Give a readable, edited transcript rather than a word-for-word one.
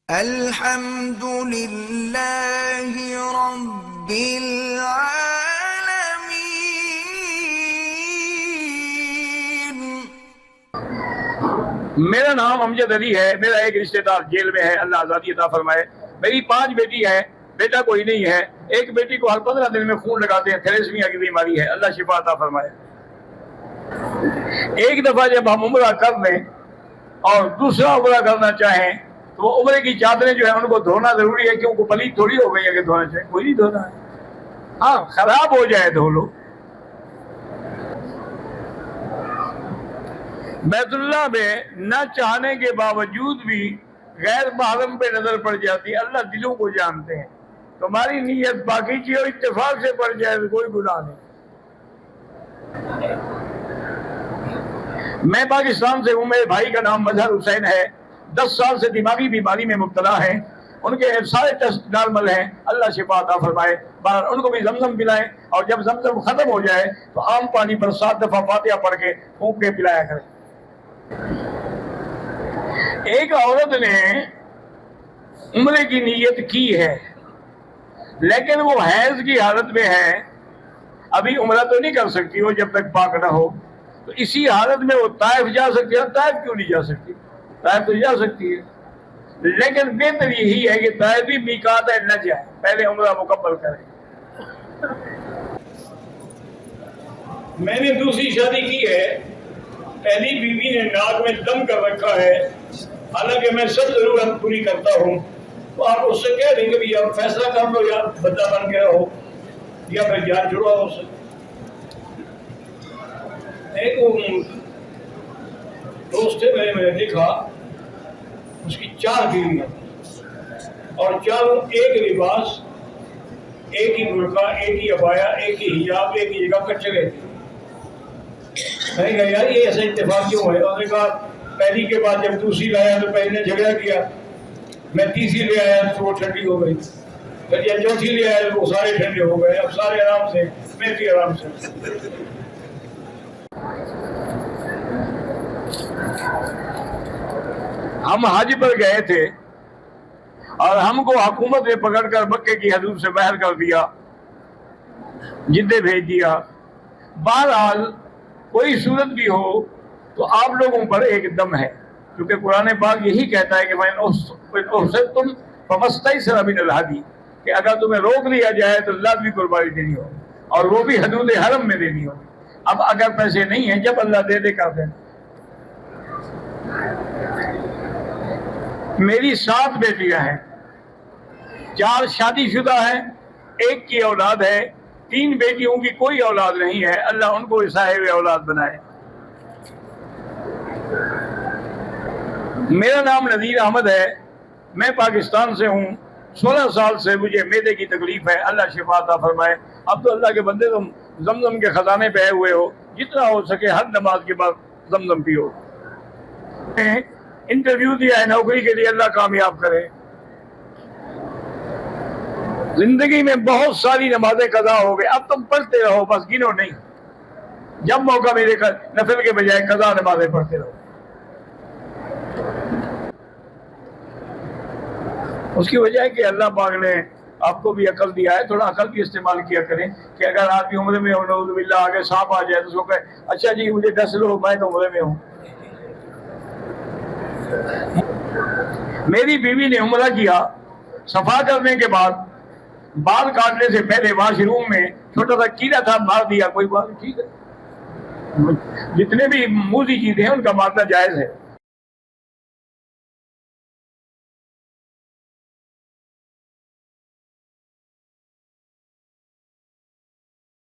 الحمد لله رب العالمين۔ میرا نام امجد علی ہے۔ میرا ایک رشتہ دار جیل میں ہے، اللہ آزادی عطا فرمائے۔ میری 5 بیٹی ہے، بیٹا کوئی نہیں ہے۔ ایک بیٹی کو ہر 15 دن میں خون لگاتے ہیں، تھیلیسیمیا کی بیماری ہے، اللہ شفا عطا فرمائے۔ ایک دفعہ جب ہم عمرہ کر لیں اور دوسرا عمرہ کرنا چاہیں تو وہ عمرے کی چادریں جو ہیں ان کو دھونا ضروری ہے، کیونکہ پلیت تھوڑی ہو گئی ہے کہ دھونا چاہیے، کوئی نہیں دھونا ہے۔ ہاں خراب ہو جائے دھو لو۔ بیت اللہ میں نہ چاہنے کے باوجود بھی غیر محرم پہ نظر پڑ جاتی ہے، اللہ دلوں کو جانتے ہیں۔ تمہاری نیت باقی چیز اور اتفاق سے پڑ جائے تو کوئی گناہ نہیں۔ میں پاکستان سے ہوں، میرے بھائی کا نام مظہر حسین ہے، 10 سال سے دماغی بیماری میں مبتلا ہے۔ ان کے سارے ٹیسٹ نارمل ہیں، اللہ شفا عطا فرمائے۔ ان کو بھی زمزم پلائیں، اور جب زمزم ختم ہو جائے تو عام پانی پر 7 دفعہ فاتحہ پڑھ کے پھونک کے پلایا کریں۔ ایک عورت نے عمرے کی نیت کی ہے، لیکن وہ حیض کی حالت میں ہے، ابھی عمرہ تو نہیں کر سکتی وہ جب تک پاک نہ ہو، تو اسی حالت میں وہ طائف جا سکتی ہے۔ طائف کیوں نہیں جا سکتی؟ طائف تو جا سکتی ہے، لیکن بہتر یہی ہے کہ طائف بھی میقات ہے، نہ جائے، پہلے عمرہ مکمل کرے۔ میں نے دوسری شادی کی ہے، پہلی بیوی نے ناک میں دم کر رکھا ہے، حالانکہ میں سب ضرورت پوری کرتا ہوں، تو آپ اس سے کہہ دیں گے بھی آپ فیصلہ کر لو، یا بندہ بن کے رہو یا پھر جان چھڑواؤ اس سے۔ ایک دوست ہے، میں نے دیکھا اس کی 4 بیویاں اور چاروں ایک لباس، ایک ہی برقع، ایک ہی عبایا، ایک ہی حجاب، ایک ہی جگہ پر چلے تھے۔ میں نے کہا یار یہ ایسا اتفاق کیوں ہے؟ انہوں نے کہا پہلی کے بعد جب دوسری لایا تو پہلی نے جھگڑا کیا، میں تیسری لے آیا تو وہ ٹھنڈی ہو گئی، پھر جب چوتھی لے آیا تو وہ سارے ٹھنڈے ہو گئے، اب سارے آرام سے، میں بھی آرام سے۔ ہم حج پر گئے تھے اور ہم کو حکومت نے پکڑ کر مکے کی حدود سے باہر کر دیا، جدے بھیج دیا۔ بہرحال کوئی صورت بھی ہو تو آپ لوگوں پر ایک دم ہے، کیونکہ قرآن پاک یہی کہتا ہے کہ تم فمستیسر من الہدی، کہ اگر تمہیں روک لیا جائے تو لازمی قربانی دینی ہو، اور وہ بھی حدود حرم میں دینی ہو۔ اب اگر پیسے نہیں ہیں، جب اللہ دے دے کر دینا۔ میری 7 بیٹیاں ہیں، 4 شادی شدہ ہیں، ایک کی اولاد ہے، 3 بیٹیوں کی کوئی اولاد نہیں ہے، اللہ ان کو صاحب اولاد بنائے۔ میرا نام نذیر احمد ہے، میں پاکستان سے ہوں، 16 سال سے مجھے معدے کی تکلیف ہے، اللہ شفا عطا فرمائے۔ اب تو اللہ کے بندے تم زمزم کے خزانے پہ آئے ہوئے ہو، جتنا ہو سکے ہر نماز کے بعد زمزم پیو۔ انٹرویو دیا ہے نوکری کے لیے، اللہ کامیاب کرے۔ زندگی میں بہت ساری نمازیں قضا ہو گئے، اب تم پڑھتے رہو، بس گنو نہیں، جب موقع ملے نفل کے بجائے قضا نمازیں پڑھتے رہو۔ اس کی وجہ ہے کہ اللہ پاک نے آپ کو بھی عقل دیا ہے، تھوڑا عقل بھی استعمال کیا کریں، کہ اگر آپ کی عمرے میں ہو، نعوذ باللہ آگے سانپ آ جائے تو اس کو کہے اچھا جی مجھے ڈس لو، میں تو عمرے میں ہوں۔ میری بیوی نے عمرہ کیا، صفا کرنے کے بعد بال کاٹنے سے پہلے واش روم میں چھوٹا سا کیڑا تھا، مار دیا، کوئی بات ٹھیک ہے، جتنے بھی موذی چیزیں ہیں ان کا مارنا جائز ہے۔